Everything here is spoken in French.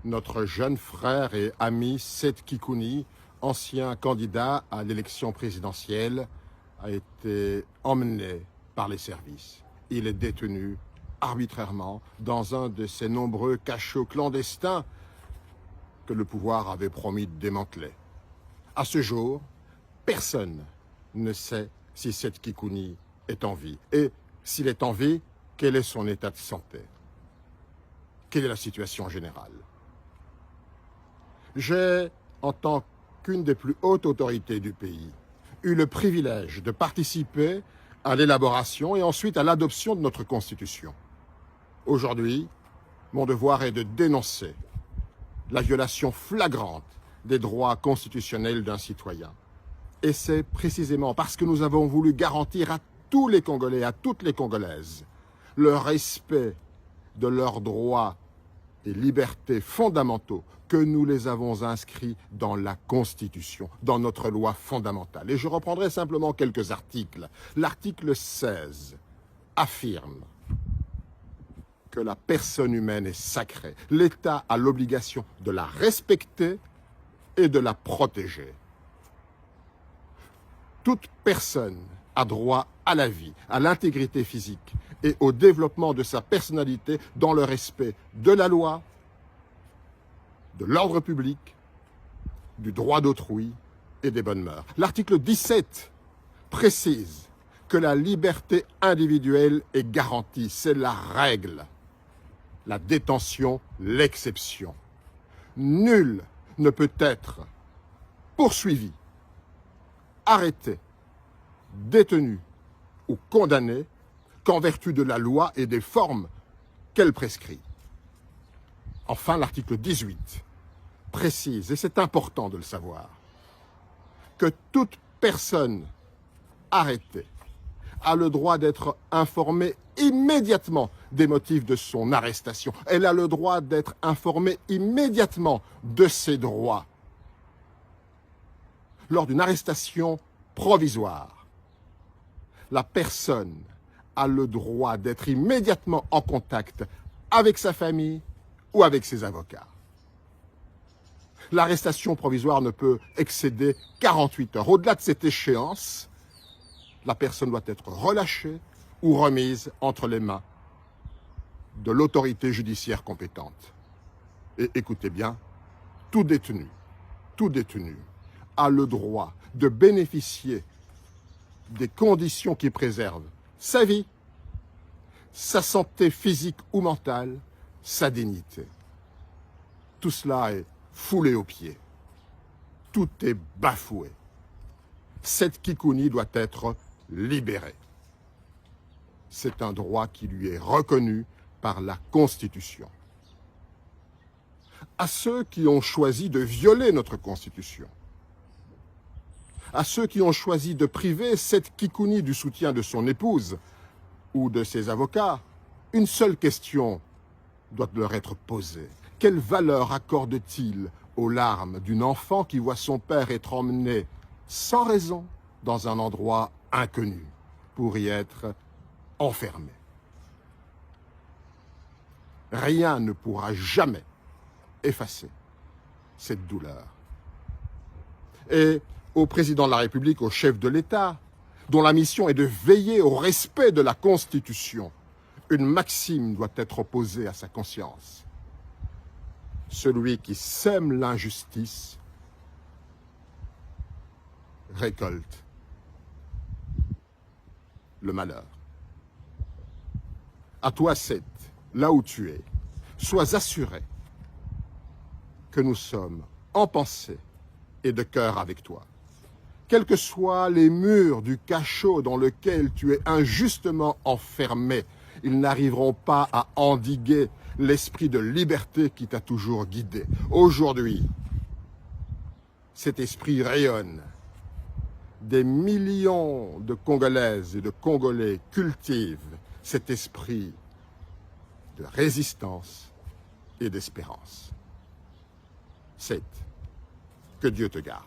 notre jeune frère et ami Seth Kikouni, ancien candidat à l'élection présidentielle, a été emmené par les services. Il est détenu arbitrairement dans un de ces nombreux cachots clandestins que le pouvoir avait promis de démanteler. À ce jour, personne ne sait si Seth Kikouni est en vie. Et s'il est en vie, quel est son état de santé? Quelle est la situation générale? J'ai, en tant qu'une des plus hautes autorités du pays, eu le privilège de participer à l'élaboration et ensuite à l'adoption de notre Constitution. Aujourd'hui, mon devoir est de dénoncer la violation flagrante des droits constitutionnels d'un citoyen. Et c'est précisément parce que nous avons voulu garantir à tous les Congolais, à toutes les Congolaises, le respect de leurs droits et libertés fondamentaux que nous les avons inscrits dans la Constitution, dans notre loi fondamentale. Et je reprendrai simplement quelques articles. L'article 16 affirme que la personne humaine est sacrée. L'État a l'obligation de la respecter et de la protéger. Toute personne a droit à la vie, à l'intégrité physique et au développement de sa personnalité dans le respect de la loi, de l'ordre public, du droit d'autrui et des bonnes mœurs. L'article 17 précise que la liberté individuelle est garantie. C'est la règle. La détention, l'exception. Nul ne peut être poursuivi, arrêté, détenu ou condamné qu'en vertu de la loi et des formes qu'elle prescrit. Enfin, l'article 18 précise, et c'est important de le savoir, que toute personne arrêtée a le droit d'être informée immédiatement des motifs de son arrestation. Elle a le droit d'être informée immédiatement de ses droits. Lors d'une arrestation provisoire, la personne a le droit d'être immédiatement en contact avec sa famille ou avec ses avocats. L'arrestation provisoire ne peut excéder 48 heures. Au-delà de cette échéance, la personne doit être relâchée ou remise entre les mains de l'autorité judiciaire compétente. Et écoutez bien, tout détenu a le droit de bénéficier des conditions qui préservent sa vie, sa santé physique ou mentale, sa dignité. Tout cela est foulé aux pieds. Tout est bafoué. Seth Kikouni doit être libéré. C'est un droit qui lui est reconnu par la Constitution. À ceux qui ont choisi de violer notre Constitution, à ceux qui ont choisi de priver Seth Kikouni du soutien de son épouse ou de ses avocats, une seule question doit leur être posée. Quelle valeur accorde-t-il aux larmes d'une enfant qui voit son père être emmené sans raison dans un endroit inconnu pour y être enfermé? Rien ne pourra jamais effacer cette douleur. Et au président de la République, au chef de l'État, dont la mission est de veiller au respect de la Constitution, une maxime doit être opposée à sa conscience. Celui qui sème l'injustice récolte le malheur. À toi, Seth, là où tu es, sois assuré que nous sommes en pensée et de cœur avec toi. Quels que soient les murs du cachot dans lequel tu es injustement enfermé, ils n'arriveront pas à endiguer l'esprit de liberté qui t'a toujours guidé. Aujourd'hui, cet esprit rayonne. Des millions de Congolaises et de Congolais cultivent cet esprit de résistance et d'espérance. Seth, que Dieu te garde.